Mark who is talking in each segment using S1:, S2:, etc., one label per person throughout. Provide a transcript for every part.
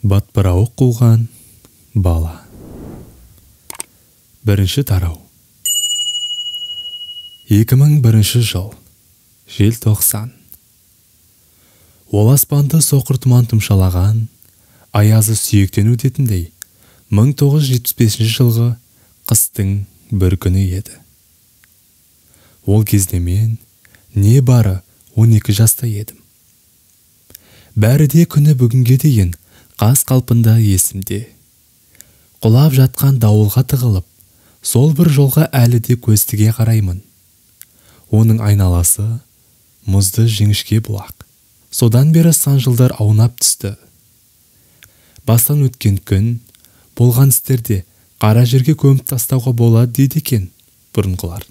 S1: Батпырауық қуған бала. Бірінші тарау. 2001 жыл. Желтоқсан. Ол аспанды соқыр тұман тұмшалаған, аязы сүйектен өтетіндей 1975 жылғы қыстың бір күні еді. Ол кезде мен не бары 12 жаста едім. Бәрі де күні бүгінге дейін қас қалпында есімде. Құлап жатқан дауылға тығылып, сол бір жолға әлі де көстіге қараймын. Оның айналасы мұзды жіңішке бұлақ. Содан бері сан жылдар аунап түсті. Бастан өткен күн, болған істерде қара жерге көміп тастауға болады дейді екен бұрынғылар.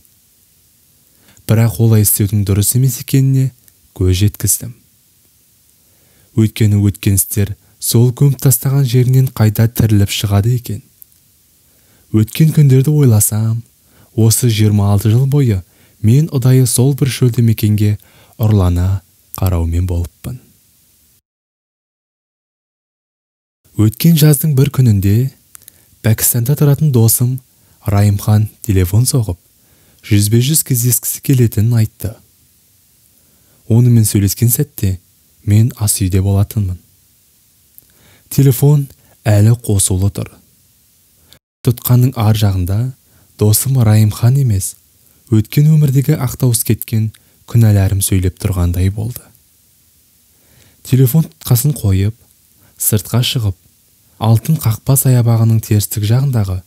S1: Бірақ олай істеудің дұрыс емес екеніне көз жеткіздім. Өйткені өткен істер сол көміп тастаған жерінен қайта тіріліп шығады екен. Өткен күндерді ойласам, осы 26 жыл бойы мен ұдайы сол бір шөлді мекенге ұрлана қараумен болыппын. Өткен жаздың бір күнінде Пәкістанда тұратын досым Райымхан телефон соғып, 100-100 кездескісі келетінін айтты. Онымен сөйлескен сәтте мен ас үйде болатынмын. Телефон әлі қосулы тұр. Тұтқанның ар жағында досым Райымхан емес, өткен өмірдегі ақтауыс кеткен күнәләрім сөйлеп тұрғандай болды. Телефон тұтқасын қойып, сыртқа шығып, алтын қақпа саябағының терістік жағындағы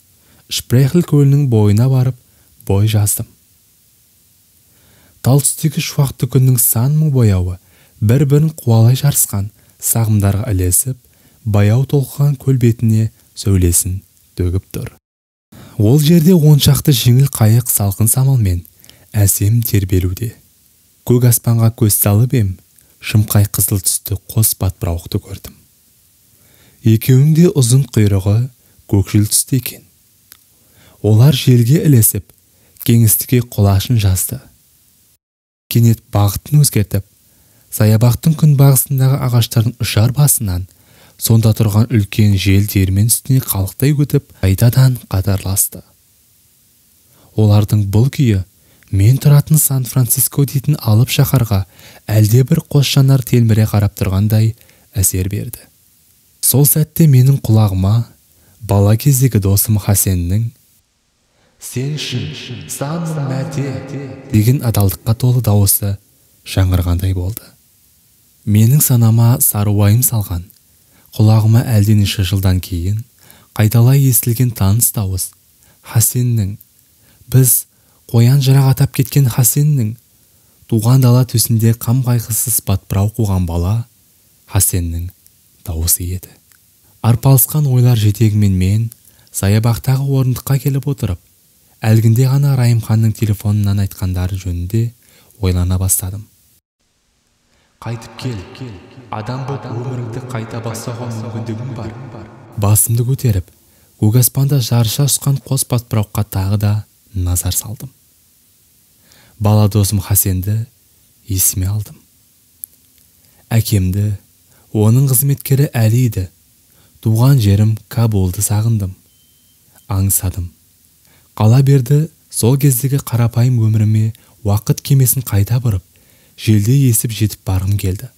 S1: Шпрехл көлінің бойына барып, бой жаздым. Тал түстегі шуақты күннің сан мың бояуы бір-бірін қуалай жарысқан сағымдарға ілесіп, баяу толқыған көл бетіне сөйлесін төгіп тұр. Ол жерде оншақты жеңіл қайық салқын самалмен әсем тербелуде. Көк аспанға көз салып ем, шымқай қызыл түсті қос батпырауықты көрдім. Екеуінің де ұзын құйрығы көкшіл түсті екен. Олар желге ілесіп, кеңістікке құлашын жазды. Кенет бағытын өзгертіп, саябақтың күнбағысындағы ағаштардың ұшар басынан сонда тұрған үлкен жел диірмен үстіне қалықтай өтіп, қайтадан қатарласты. Олардың бұл күйі мен тұратын Сан-Франциско дейтін алып шаһарға әлде бір қос жанар телміре қарап тұрғандай әсер берді. Сол сәтте менің құлағыма бала кездегі досым Хасеннің «Сен үшін сан мәрте» деген адалдыққа толы дауысы жаңғырғандай болды. Менің санама сары уайым салған, құлағыма әлденеше жылдан кейін қайталай естілген таныс дауыс Хасеннің, біз қоян жырақ атап кеткен Хасеннің, туған дала төсінде қам қайғысыз батпырау қуған бала Хасеннің дауысы еді. Арпалысқан ойлар жетегімен мен саябақтағы орындыққа келіп отырып, әлгінде ғана Райымханның телефонынан айтқандары жөнінде ойлана бастадым. Қайтып кел, адам боп өміріңді қайта бастауға мүмкіндігің бар. Басымды көтеріп, көк аспанда жарыша ұшқан қос батпырауыққа тағы да назар салдым. Бала досым Хасенді есіме алдым. Әкемді, оның қызметкері Әлиді, туған жерім Кабулды сағындым. Аңсадым. Қала берді сол кездегі қарапайым өміріме уақыт кемесін қайта бұрып, желде есіп жетіп барғым келді.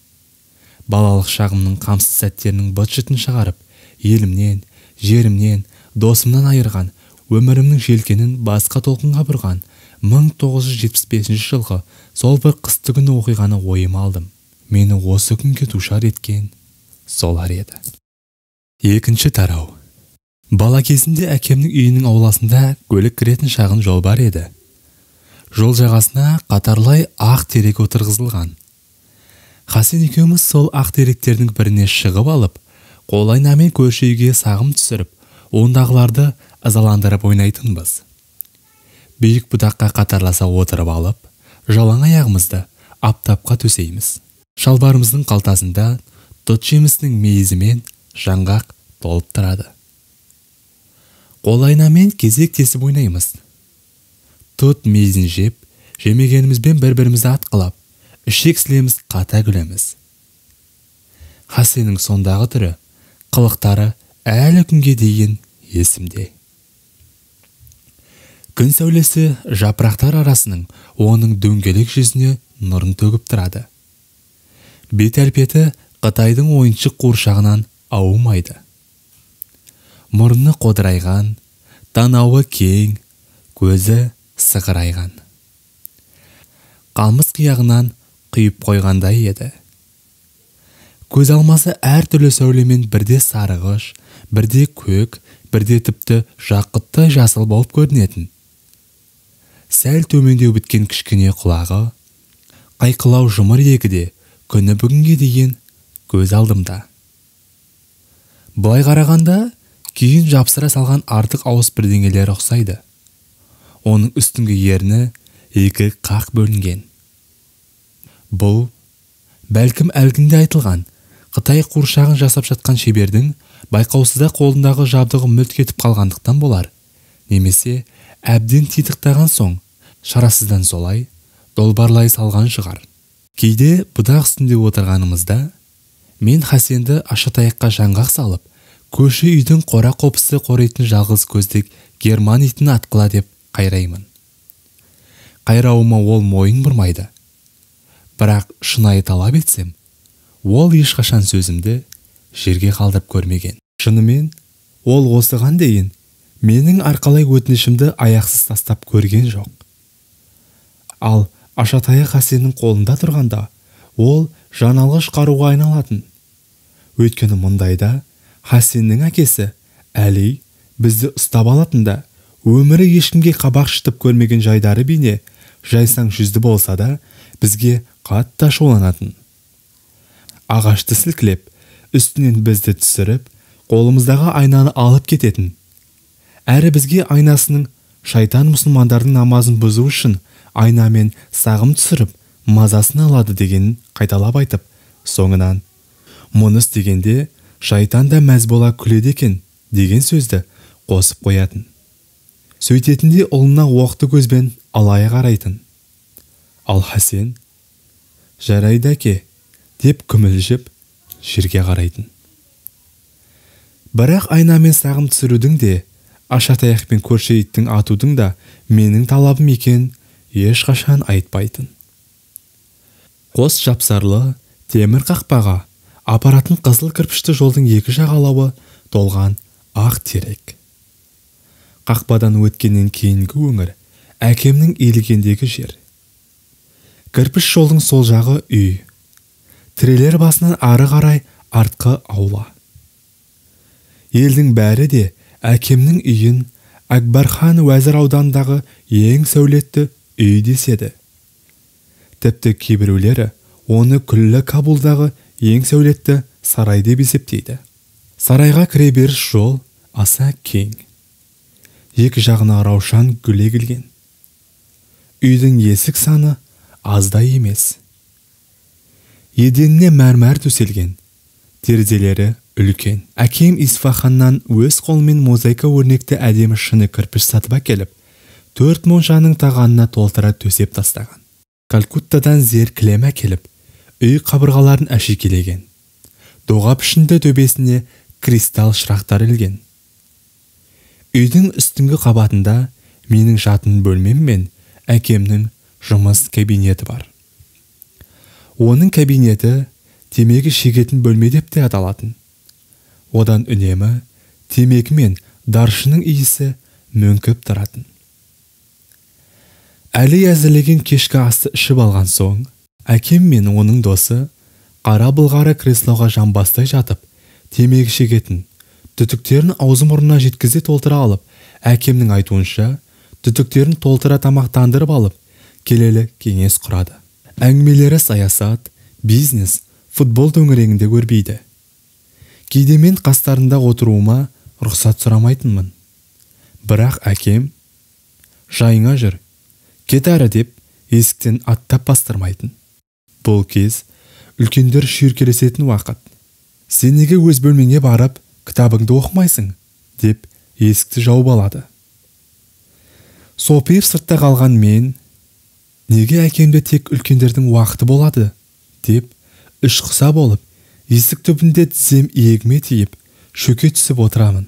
S1: Балалық шағымның қамсыз сәттерінің быт-шытын шығарып, елімнен, жерімнен, досымнан айырған, өмірімнің желкенін басқа толқынға бұрған 1975 жылғы сол бір қысты күні оқиғаны ойыма алдым. Мені осы күнге душар еткен солар еді. Екінші тарау. Бала кезінде әкемнің үйінің ауласында көлік кіретін шағын жол бар еді. Жол жағасына қатарлай ақ терек отырғызылған. Хасен екеуміз сол ақ теректердің біріне шығып алып, қол айнамен көрші үйге сағым түсіріп, ондағыларды ызаландырып ойнайтынбыз. Биік бұтаққа қатарласа отырып алып, жалаң аяғымызды аптапқа төсейміз. Шалбарымыздың қалтасында тұт жемісінің мейізімен жаңғақ толып тұрады. Қол айнамен кезек-тесіп ойнаймыз. Тұт мейізін жеп, жемегенімізбен бір-бірімізді атқылап, ішек сілеміз қата күлеміз. Хасеннің сондағы түрі қылықтары әлі күнге дейін есімде. Күн сәулесі жапырақтар арасының оның дөңгелек жүзіне нұрын төгіп тұрады. Бет-әлпеті Қытайдың ойыншық қуыршағынан ауымайды. Мұрны қодырайған, танауы кең, көзі сығырайған. Қамыс қияғынан құйып қойғандай еді. Көз алмасы әртүрлі сәулемен бірде сарғыш, бірде көк, бірде тіпті жақұттай жасыл болып көрінетін. Сәл төмендеу біткен кішкене құлағы, қайқылау жұмыр егіде күні бүгінге дейін көз алдымда. Былай қарағанда кейін жапсыра салған артық ауыз бірдеңелер ұқсайды. Оның үстіңгі ерні екі қақ бөлінген. Бұл бәлкім әлгінде айтылған Қытай қуыршағын жасап жатқан шебердің байқаусызда қолындағы жабдығы мүлт кетіп қалғандықтан болар, немесе әбден титықтаған соң шарасыздан солай долбарлай салған шығар. Кейде бұдақ үстінде отырғанымызда мен Хасенді Ашатаяққа жаңғақ салып, көші үйдің қора қопысы қорайтын жалғыз көздік герман итін атқыла деп қайраймын. Қайрауыма ол мойын бұрмайды. Бірақ шынайы талап етсем, ол ешқашан сөзімді жерге қалдырып көрмеген. Шынымен, ол осыған дейін менің арқалай өтінішімді аяқсыз тастап көрген жоқ. Ал Ашатаяқ Хасеннің қолында тұрғанда, ол жаналғыш қаруға айналатын. Өйткені мұндайда Хасеннің әкесі Әли бізді ұстап алатында, өмірі ешкімге қабақ шытып көрмеген жайдары бейне жайсаң жүзді болса да бізге қатты ашуланатын. Ағашты сілкілеп, үстінен бізді түсіріп, қолымыздағы айнаны алып кететін. Әрі бізге айнасының шайтан мұсылмандардың намазын бұзу үшін айнамен сағым түсіріп, мазасын алады дегенін қайталап айтып, соңынан мұны істегенде шайтан да мәз бола күледі екен деген сөзді қосып қоятын. Сөйтетінде ұлына оқты көзбен алая қарайтын. Ал Хасен жарайды әке деп күмілжіп жерге қарайтын. Бірақ айнамен сағым түсірудің де, Ашатаяқпен көрші иттің атудың да менің талабым екен ешқашан айтпайтын. Қос жапсарлы темір қақпаға апаратын қызыл кірпішті жолдың екі жағалауы толған ақ терек. Қақпадан өткеннен кейінгі өңір әкемнің иілгендегі жер. Кірпіш жолдың сол жағы үй. Тірелер басынан ары қарай артқы аула. Елдің бәрі де әкемнің үйін Акбархан Уәзір аудандағы ең сәулетті үй деседі. Тіпті кейбіреулері оны күллі Кабулдағы ең сәулетті сарай деп есептейді. Сарайға кіре беріс жол аса кең. Екі жағына раушан гүл егілген. Үйдің есік саны аздай емес. Еденіне мәрмәр төселген. Терезелері үлкен. Әкем Исфаханнан өз қолымен мозаика өрнекті әдемі шыны кірпіш сатып әкеліп, 4 моншаның тағанына толтыра төсеп тастаған. Калькуттадан зер кілем әкеліп, үй қабырғаларын әшекейлеген. Доға пішінді төбесіне кристалл шырақтар ілген. Үйдің үстіңгі қабатында менің жатын бөлмем мен әкемнің жұмыс кабинеті бар. Оның кабинеті темекі шегетін бөлме деп те аталатын. Одан үнемі темекі мен даршының иісі мөңкіп тұратын. Әли әзірлеген кешкі асты ішіп алған соң, әкем мен оның досы қара былғары креслоға жамбастай жатып, темекі шегетін, түтіктерін аузы мұрнына жеткізе толтыра алып, әкемнің айтуынша, түтіктерін толтыра тамақтандырып алып, келелі кеңес құрады. Әңгімелері саясат, бизнес, футбол төңірегінде көрбейді. Кейде мен қастарында отыруыма рұқсат сұрамайтынмын. Бірақ әкем, жайыңа жүр, кет әрі деп есіктен аттап бастырмайтын. Бұл кез үлкендер шүйіркелесетін уақыт. Сен неге өз бөлмеңе барып, кітабыңды оқымайсың, деп есікті жауып алады. Сопиып сыртта қалған мен, неге әкемде тек үлкендердің уақыты болады, деп ішқұса болып, есік түбінде тізем иегіме тиіп, шөке түсіп отырамын.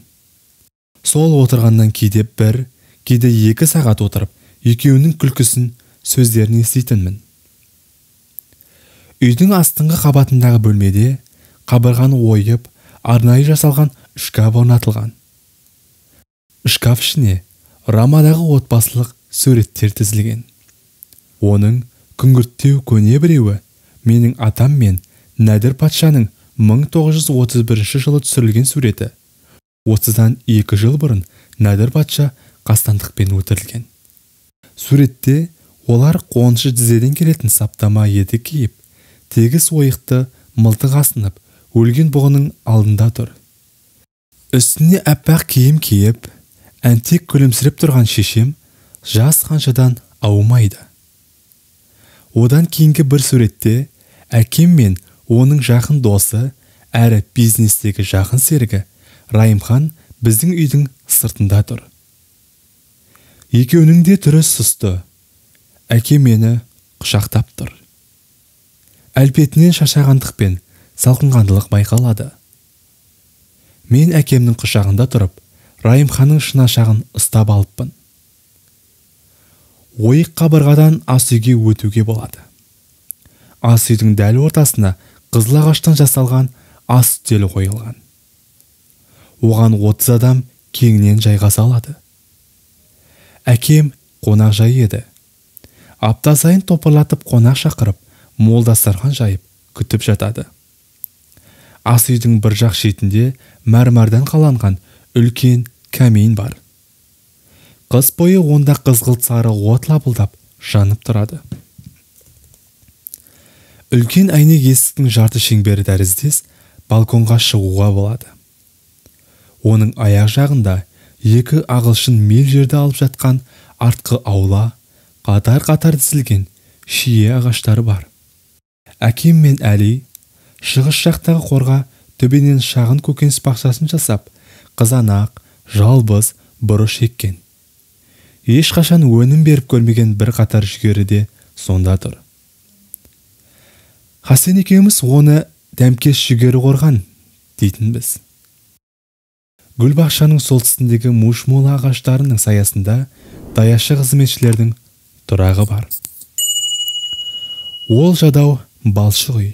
S1: Сол отырғаннан кейде 1, кейде 2 сағат отырып, екеуінің күлкісін, сөздерін еститінмін. Үйдің астыңғы қабатындағы бөлмеде қабырғаны ойып, арнайы жасалған шкаф орнатылған. Шкаф ішіне Рамадағы отбасылық суреттер тізілген. Оның күңгірттеу көне біреуі менің атам мен Нәдір патшаның 1931 жылы түсірілген суреті. 30-дан 2 жыл бұрын Нәдір патша қастандықпен өлтірілген. Суретте олар қоншы тізеден келетін саптама етік киіп, тегіс ойықты мылтық асынып, өлген бұғының алдында тұр. Үстіне әппақ киім киіп, әнтек күлімсіреп тұрған шешем жас қаншадан аумайды. Одан кейінгі бір суретте әкем мен оның жақын досы, әрі бизнестегі жақын серігі Райымхан біздің үйдің сыртында тұр. Екеуінің де түрі сұсты. Әкем мені құшақтап тұр. Әлпетінен шашағандық пен салқынғандылық байқалады. Мен әкемнің құшағында тұрып, Райымханның шынашағын ұстап алыппын. Ойық қабырғадан ас үйге өтуге болады. Ас үйдің дәл ортасына қызыл ағаштан жасалған ас үстелі қойылған. Оған 30 адам кеңінен жайғаса алады. Әкем қонақ жай еді. Апта сайын топырлатып қонақ шақырып, мол дастархан жайып күтіп жатады. Ас үйдің бір жақ шетінде мәрмәрден қаланған үлкен камин бар. Қыс бойы онда қызғылт сары от лапылдап жанып тұрады. Үлкен әйнек есіктің жарты шеңбері тәріздес балконға шығуға болады. Оның аяқ жағында 2 ағылшын мил жерді алып жатқан артқы аула, қатар-қатар тізілген шие ағаштары бар. Әкем мен Әли шығыс жақтағы қорға төбенен шағын көкөніс бақшасын жасап, қызанақ, жалбыз, бұрыш еккен. Ешқашан өнім беріп көрмеген бір қатар жүгері де сонда тұр. Хасен екеуміз оны дәмкеш жүгері қорған дейтінбіз. Гүлбақшаның солтүстігіндегі мушмола ағаштарының саясында даяшы қызметшілердің тұрағы бар. Ол жадау балшық үй.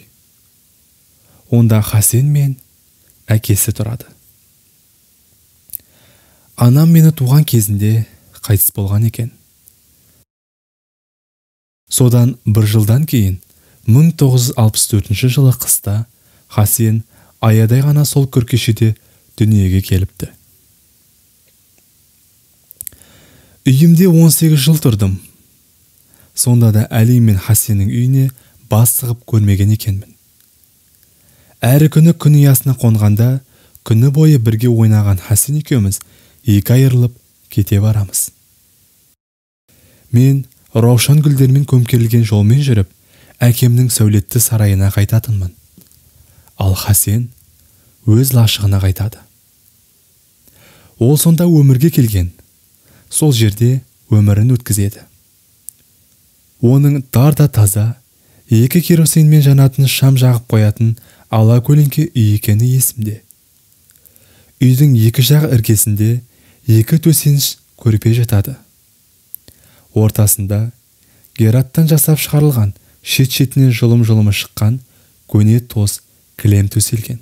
S1: Онда Хасен мен әкесі тұрады. Анам мені туған кезінде қайтыс болған екен. Содан 1 жылдан кейін 1964 жылы қыста Хасен аядай ғана сол көркешеде дүниеге келіпті. Үйімде 18 жыл тұрдым. Сонда да Әли мен Хасеннің үйіне бас сұғып көрмеген екенмін. Әрі күні күн ұясына қонғанда, күні бойы бірге ойнаған Хасен екеуміз 2 айырылып кете барамыз. Мен раушан гүлдермен көмкерілген жолмен жүріп, әкемнің сәулетті сарайына қайтатынмын. Ал Хасен өз лашығына қайтады. Ол сонда өмірге келген. Сол жерде өмірін өткізеді. Оның тарда таза, 2 керосинмен жанатын шам жағып қоятын ала көлеңке үй екені есімде. Үйдің 2 жақ іргесінде 2 төсеніш көрпе жатады. Ортасында гераттан жасап шығарылған шет-шетінен жылым-жылымы шыққан көне тоз кілем төселген.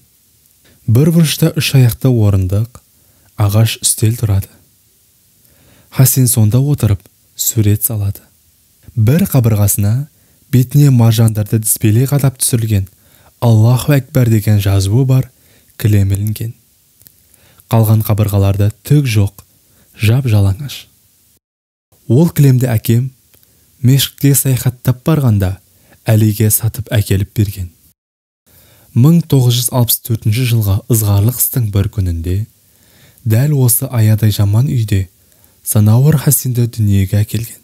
S1: Бір бұрышта 3 аяқты орындық, ағаш үстел тұрады. Хасен сонда отырып сурет салады. Бір қабырғасына бетіне маржандарды діспелей қадап түсірілген Аллаху Әкбар деген жазуы бар кілем ілінген. Қалған қабырғаларда түк жоқ, жап жалаңаш. Ол кілемді әкем мешітке саяхаттап барғанда Әлиге сатып әкеліп берген. 1964 жылға ызғарлы қыстың бір күнінде дәл осы аядай жаман үйде Санауыр Хасенді дүниеге әкелген.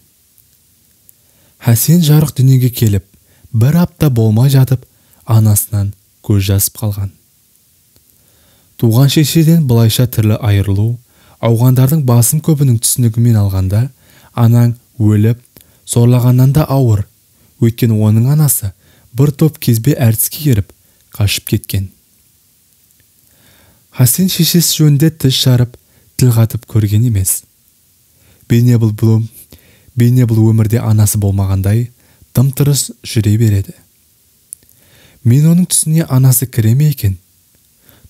S1: Хасен жарық дүниеге келіп, 1 апта болмай жатып, анасынан көз жасып қалған. Туған шешеден бұлайша түрлі айырылу, ауғандардың басым көбінің түсінігімен алғанда, анаң өліп, сорлағаннан да ауыр. Өйткені оның анасы бір топ кезбе әртіске еріп, қашып кеткен. Хасен шешесі жөнінде тіс жарып, тіл қатып көрген емес. Бейне бұл өмірде анасы болмағандай, тым-тырыс жүре береді. Мен оның түсіне анасы кіре ме екен?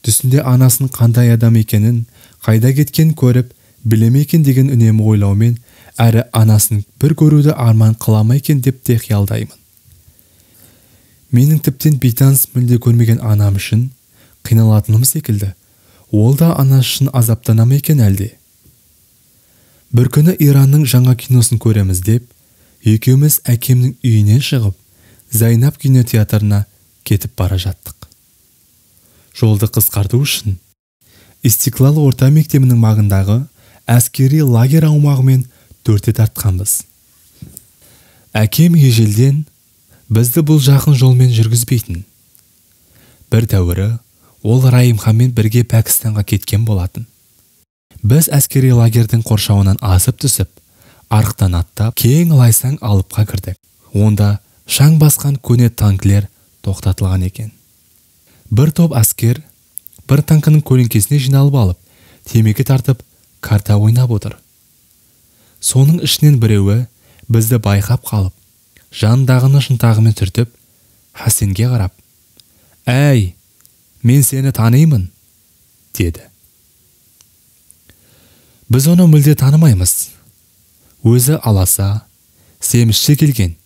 S1: Түсінде анасының қандай адам екенін, қайда кеткен көріп, біле ме екен деген үнемі ойлаумен, әрі анасын бір көруді арман қыла ма екен деп те қиялдаймын. Менің тіптен бейтаныс мүлде көрмеген анам үшін қиналатыным секілді, ол да анасы үшін азаптана ма екен әлде? Бір күні Иранның жаңа киносын көреміз деп, екеуміз әкемнің үйінен шығып, Зайнап кинотеатрына кетіп бара жаттық. Жолды қысқарту үшін Истиклал орта мектебінің маңындағы әскери лагерь аумағымен төрте тартқанбыз. Әкем ежелден бізді бұл жақын жолмен жүргізбейтін. Бір тәуірі ол Райымханмен бірге Пәкістанға кеткен болатын. Біз әскери лагердің қоршауынан асып түсіп, арықтан аттап, кең лайсаң алыпқа кірдік. Онда шаң басқан көне танкілер тоқтатылған екен. Бір топ әскер бір танкінің көлеңкесіне жиналып алып, темекі тартып, карта ойнап отыр. Соның ішінен біреуі бізді байқап қалып, жанындағыны шынтағымен түртіп, Хасенге қарап, «Әй, мен сені танимын», деді. Біз оны мүлде танымаймыз. Өзі аласа, семізше келген,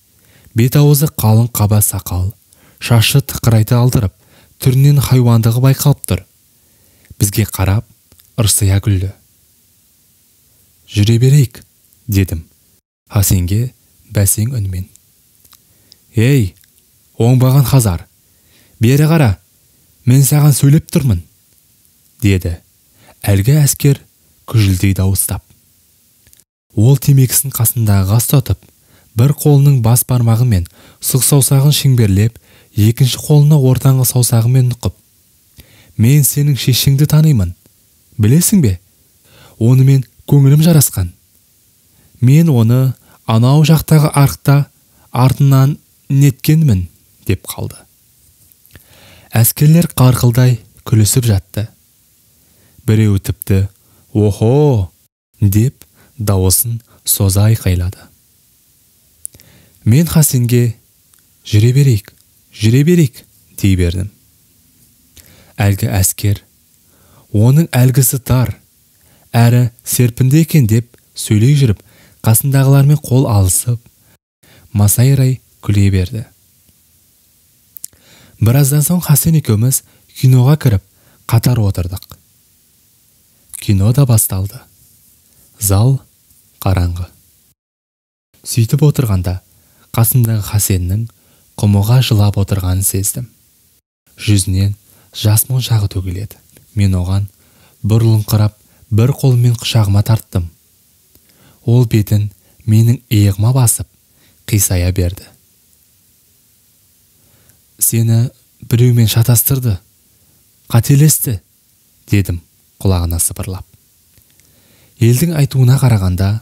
S1: бет-аузы қалың қаба сақал, шашы тықырайта алдырып, түрінен хайуандығы байқалып тұр. Бізге қарап, ырсия күлді. «Жүре берейік», дедім Хасенге бәсең үнмен. «Ей, оңбаған Хазар, бері қара, мен саған сөйлеп тұрмын», деді әлгі әскер күжілдей дауыстап. Ол темекісін қасындағы ұстатып, бір қолының бас бармағымен сұқ саусағын шеңберлеп, екінші қолына ортаңғы саусағымен нұқып, «Мен сенің шешеңді танимын, білесің бе? Онымен көңілім жарасқан. Мен оны анау жақтағы арықта артынан неткенмін», деп қалды. Әскерлер қарқылдай күлісіп жатты. Біреуі тіпті «Охо!» деп дауысын соза айқайлады. Мен Хасенге «Жүре берейік», дей бердім. Әлгі әскер, оның әлгісі тар, әрі серпінді екен деп сөйлей жүріп, қасындағылармен қол алысып, масайрай күле берді. Біраздан соң Хасен екеуміз киноға кіріп, қатар отырдық. Кино да басталды. Зал қараңғы. Сөйтіп отырғанда, қасындағы Хасеннің құмыға жылап отырғанын сездім. Жүзінен жас моншағы төгіледі. Мен оған бұрылыңқырап, бір қолымен құшағыма тарттым. Ол бетін менің иығыма басып, қисая берді. «Сені біреумен шатастырды, қателесті», дедім құлағына сыбырлап. Елдің айтуына қарағанда,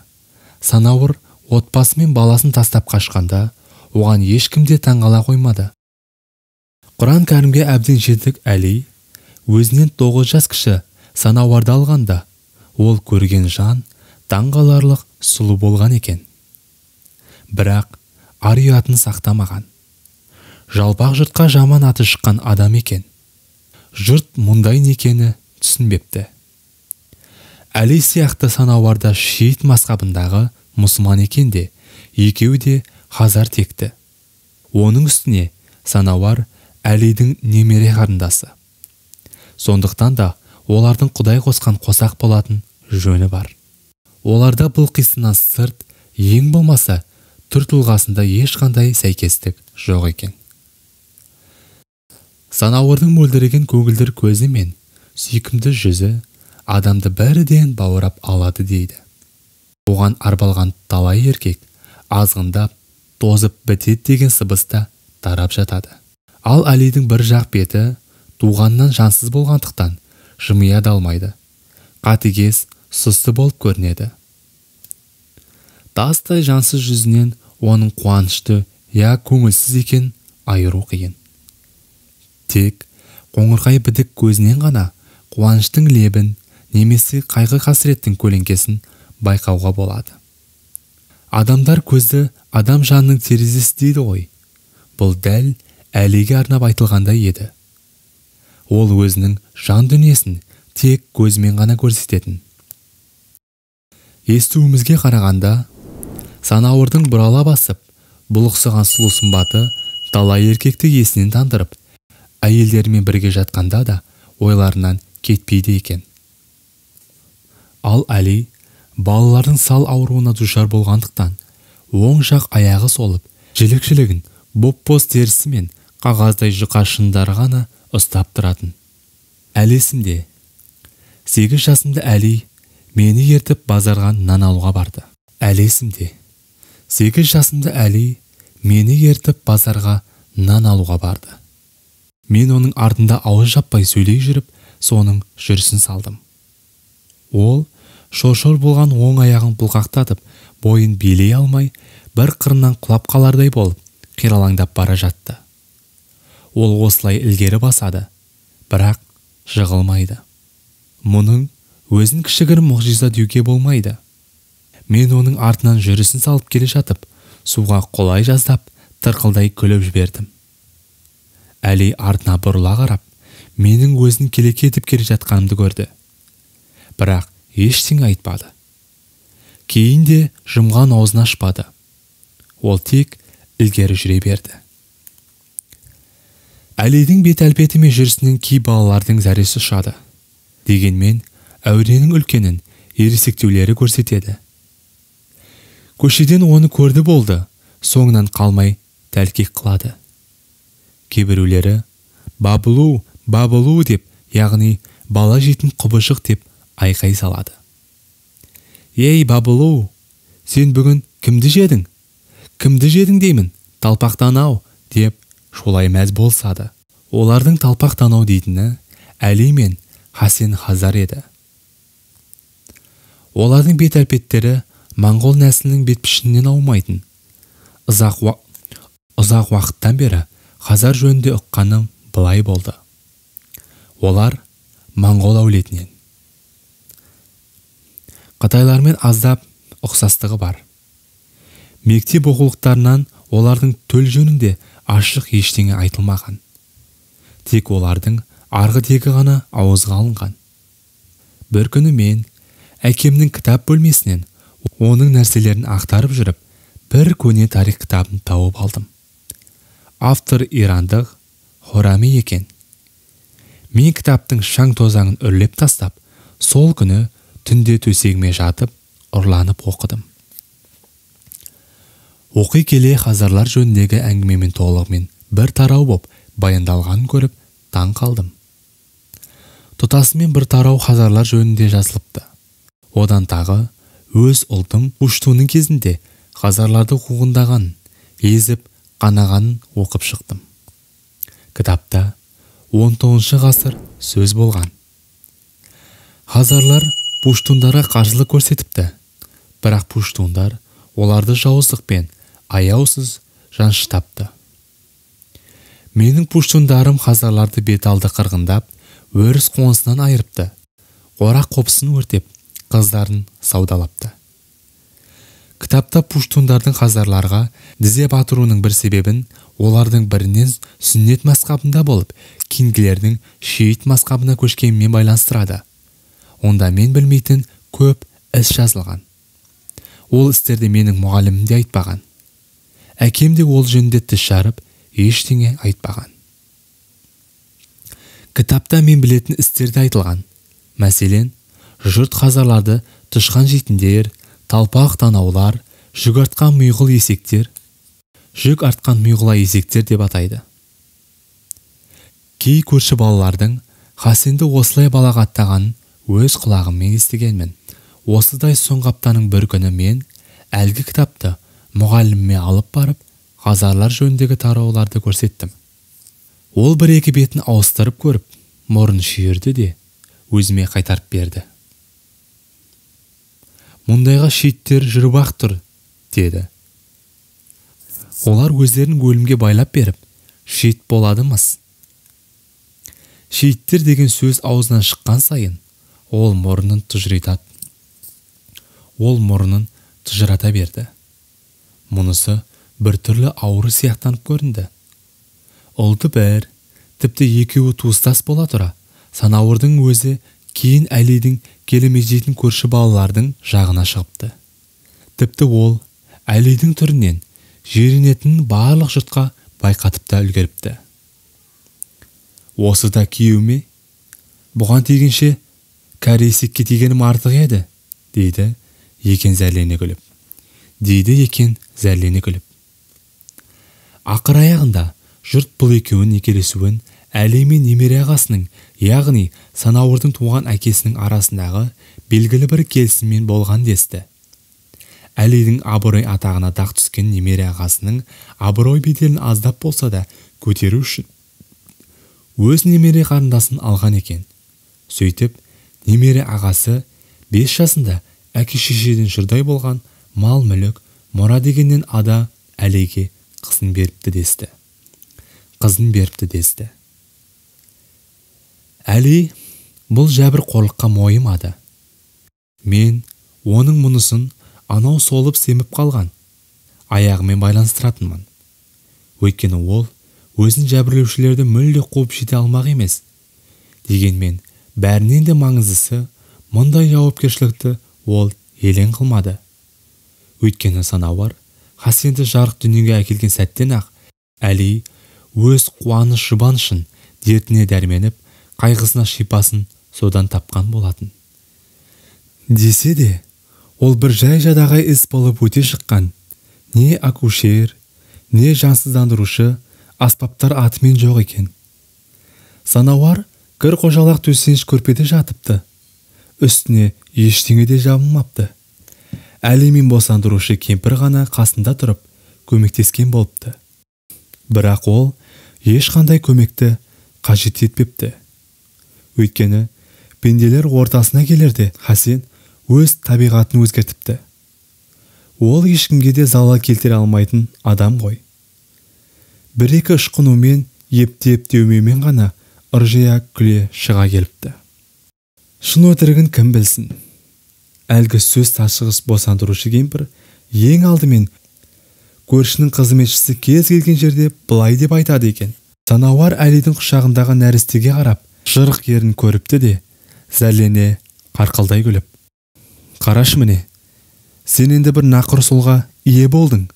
S1: Санауыр отбасы мен баласын тастап қашқанда, оған ешкімде таңғала қоймады. Құран кәрімге әбден жетік Әли, өзінен 9 жас кіші Санауырды алғанда, ол көрген жан таңғаларлық сұлу болған екен. Бірақ ар-ұятын сақтамаған. Жалпақ жұртқа жаман аты шыққан адам екен. Жұрт мұндай некені түсінбепті. Әли сияқты Санауырда шиит мазхабындағы мұсылман екен де, екеуі де Хазар текті. Оның үстіне Санауыр Әлидің немере қарындасы. Сондықтан да олардың Құдай қосқан қосақ болатын жөні бар. Оларда бұл қисыннан сырт, ең болмаса, түр тұлғасында ешқандай сәйкестік жоқ екен. Санауырдың мөлдіреген көгілдір көзі мен сүйкімді жүзі адамды бәріден баурап алады дейді. Оған арбалған талай еркек азғындап, тозып бітет деген сыбыста тарап жатады. Ал Әлидің бір жақ беті туғаннан жансыз болғандықтан жымия да алмайды. Қатыгез, сұсты болып көрінеді. Тастай жансыз жүзінен оның қуанышты я көңілсіз екен айыру қиын. Тек қоңырқай бідік көзінен ғана қуаныштың лебін немесе қайғы қасіреттің көлеңкесін байқауға болады. Адамдар көзі адам жанының терезесі дейді ғой. Бұл дәл Әлиге арнап айтылғандай еді. Ол өзінің жан дүниесін тек көзімен ғана көрсететін. Естуімізге қарағанда, санауырдың бұрала басып, бұлықсыған сұлу сымбаты талай еркекті есінен тандырып, әйелдерімен бірге жатқанда да ойларынан кетпейді екен. Ал Әли балалардың сал ауруына душар болғандықтан, оң жақ аяғы солып, жілік-жілігін боп-боз терісі мен қағаздай жұқа шындары ғана ұстап тұратын. Әлі есімде. 8 жасымда Әли мені ертіп базарға нан алуға барды. Әлі есімде. 8 жасымда Әли мені ертіп базарға нан алуға барды. Мен оның артында ауыз жаппай сөйлей жүріп, соның жүрісін салдым. Ол шоршор болған оң аяғын бұлғақтатып, бойын билей алмай, бір қырынан құлап қалардай болып, қиралаңдап бара жатты. Ол осылай ілгері басады, бірақ жығылмайды. Мұның өзін кішігірім мұғжиза деуге болмайды. Мен оның артынан жүрісін салып келе жатып, суға қолай жаздап, тырқылдай күліп жібердім. Әли артына бұрыла қарап, менің өзін келе кетіп келе жатқанымды көрді. Бірақ ештеңе айтпады. Кейін де жұмған аузын ашпады. Ол тек ілгері жүре берді. Әлидің бет әлпеті мен жүрісінен кей балалардың зәресі ұшады. Дегенмен, әуренің үлкенін ересектеулері көрсетеді. Көшеден оны көрді болды, соңынан қалмай тәлкек қылады. Кейбіреулері бабылу, бабылу деп, яғни бала жейтін құбыжық деп айқай салады. Ей бабылу, сен бүгін кімді жедің? Кімді жедің деймін, талпақтан-ау, деп шолай мәз болсады. Олардың талпақтан-ау дейтіні Әли мен Хасен Хазар еді. Олардың бет әлпеттері моңғол нәсілінің бет пішінінен аумайтын. Ұзақ уақыттан бері Хазар жөнінде ұққаным былай болды. Олар моңғол әулетінен. Қытайлармен аздап ұқсастығы бар. Мектеп оқулықтарынан олардың төл жөнінде ашық ештеңе айтылмаған. Тек олардың арғы тегі ғана ауызға алынған. Бір күні мен әкемнің кітап бөлмесінен оның нәрселерін ақтарып жүріп, бір көне тарих кітабын тауып алдым. Автор ирандық Хорами екен. Мен кітаптың шаң тозаңын үрлеп тастап, сол күні түнде төсегіме жатып, ұрланып оқыдым. Оқи келе Хазарлар жөніндегі әңгімемен толығымен бір тарау боп баяндалғанын көріп, таң қалдым. Тұтасымен бір тарау Хазарлар жөнінде жазылыпты. Одан тағы өз ұлтым Пуштунның кезінде Хазарларды қуғындаған, езіп, қанағанын оқып шықтым. Кітапта 19 ғасыр сөз болған. Хазарлар пуштундарға қарсылық көрсетіпті, бірақ пуштундар оларды жауыздықпен аяусыз жаншытапты. Менің пуштундарым хазарларды беталды қырғындап, өріс қонысынан айырыпты, орақ қопсын өртеп, қыздарын саудалапты. Кітапта пуштундардың хазарларға дизе батыруының бір себебін олардың бірінен сүннет мазхабында болып, кейінгілердің шиит мазхабына көшкенмен байланыстырады. Онда мен білмейтін көп іс жазылған. Ол істерді менің мұғалімім де айтпаған. Әкем де ол жөнінде тіс жарып, ештеңе айтпаған. Кітапта мен білетін істерді айтылған. Мәселен, жұрт хазарларды тышқан жейтіндер, талпақ танаулар, жүк артқан мүйғыл есектер деп атайды. Кей көрші балалардың Хасенді осылай балағаттағанын өз құлағыммен естігенмін. Осыдай соңғы аптаның бір күні мен әлгі кітапты мұғаліміме алып барып, хазарлар жөніндегі тарауларды көрсеттім. Ол бір-екі бетін ауыстырып көріп, мұрын шүйірді де өзіме қайтарып берді. Мұндайға шииттер жүріп-ақ тұр, деді. Олар өздерін өлімге байлап беріп, шиит боладымыз. Шейіттер деген сөз аузынан шыққан сайын, ол мұрнын тыжырата берді. Мұнысы бір түрлі ауыры сияқтанып көрінді. Олды бәр, тіпті екеуі туыстас бола тұра, санауырдың өзі кейін Әлидің келемей жейтін көрші балалардың жағына шығыпты. Тіпті ол Әлидің түрінен жерінетінін барлық жұртқа байқатып та үлгеріпті. Осы да күйеуіме, бұған тегенше кәресекке тигенім артық еді, дейді екен зәрлене күліп. Ақыр аяғында жұрт бұл екеуін некелесуін Әли мен немере ағасының, яғни санауырдың туған әкесінің арасындағы белгілі бір келісіммен болған десті. Әлидің абырой атағына дақ түскен немере ағасының абырой беделін аздап болса да көтеру үшін өз немере қарындасын алған екен. Сөйтіп, немере ағасы 5 жасында әке-шешеден жұрдай болған мал-мүлік, мұра дегеннен ада Әлиге қызын беріпті десті. Әли бұл жәбір қорлыққа мойымады. Мен оның мұнысын анау солып семіп қалған аяғымен байланыстыратынмын. Өйткені ол өзін жәбірлеушілерді мүлде қуып жете алмақ емес. Дегенмен, бәрінен де маңыздысы, мұндай жауапкершілікті ол елең қылмады. Өйткені санауыр Хасенді жарық дүниеге әкелген сәттен ақ Әли өз қуаныш жұбанышын дертіне дәрменіп, қайғысына шипасын содан тапқан болатын. Десе де, ол бір жай-жадағай іс болып өте шыққан. Не акушер, не жансыздандырушы аспаптар атымен жоқ екен. Санауар кір қожалақ төсеніш көрпеде жатыпты. Үстіне ештеңе де жабылмапты. Әли мен босандырушы кемпір ғана қасында тұрып көмектескен болыпты. Бірақ ол ешқандай көмекті қажет етпепті. Өйткені пенделер ортасына келерде Хасен өз табиғатын өзгертіпті. Ол ешкімге де залал келтіре алмайтын адам ғой. Бір-екі ышқынумен, ептеп-деумеумен ғана ыржия күле шыға келіпті. Шын өтірігін кім білсін? Әлгі сөз ташығыш босандырушы кемпір ең алдымен көршінің қызметшісі кез келген жерде былай деп айтады екен. Санауар Әлидің құшағындағы нәрестеге қарап, жырық ерін көріпті де, зәрлене қарқылдай күліп. Қарашы міне, сен енді бір нақыр солға ие болдың.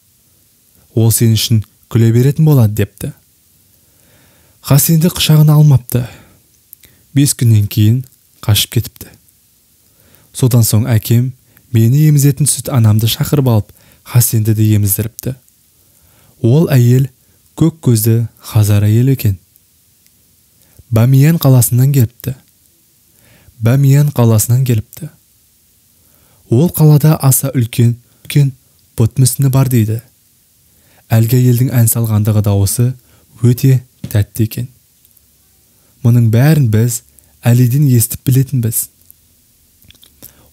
S1: Ол сен үшін күле беретін болады депті. Хасенді құшағына алмапты. 5 күннен кейін қашып кетіпті. Содан соң әкем мені емізетін сүт анамды шақырып алып, Хасенді де еміздіріпті. Ол әйел көк көзді Хазар әйел екен. Бамиян қаласынан келіпті. Ол қалада аса үлкен бұт мүсіні бар дейді. Әлгі әйелдің ән салғандағы дауысы өте тәтті екен. Мұның бәрін біз Әлиден естіп білетінбіз.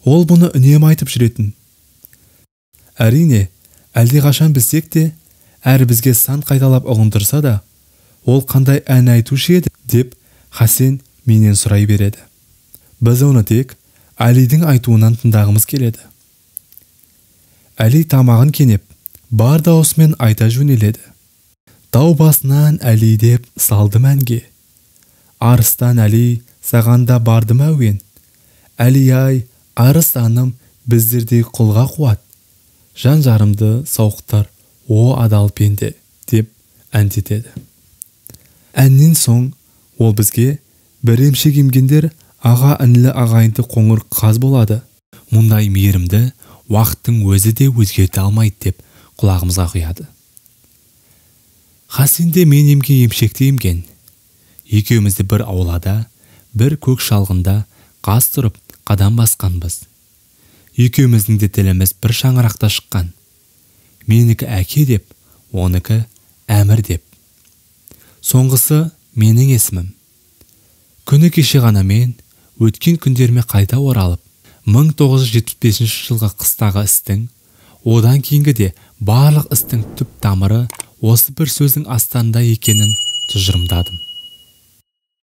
S1: Ол бұны үнемі айтып жүретін. Әрине, әлдеқашан білсек те, әрі бізге сан қайталап ұғындырса да, ол қандай ән айтушы еді деп Хасен менен сұрай береді. Біз оны тек Әлидің айтуынан тыңдағымыз келеді. Әли тамағын кенеп, бар даусымен айта жөнеледі. Тау басынан Әли деп салдым әнге. Арыстан Әли, сағанда бардым әуен. Әли-ай, арыстаным, біздердей құлға қуат. Жан жарымды сауықтар, о адал пенде, деп әндетеді. Әннен соң ол бізге бір емшек емгендер аға інілі ағайынды қоңыр қаз болады. Мұндай мейірімді уақыттың өзі де өзгерте алмайды деп құлағымызға құяды. Хасен де мен емген емшекті емген. Екеумізді бір аулада, бір көк шалғында қаз тұрып қадам басқанбыз. Екеуміздің де тіліміз бір шаңырақта шыққан. Менікі әке деп, оныкі әмір деп. Соңғысы менің есімім. Күні кеше ғана мен өткен күндеріме қайта оралып, 1975 жылғы қыстағы істің, одан кейінгі де барлық істің түп тамыры осы бір сөздің астарында екенін тұжырымдадым.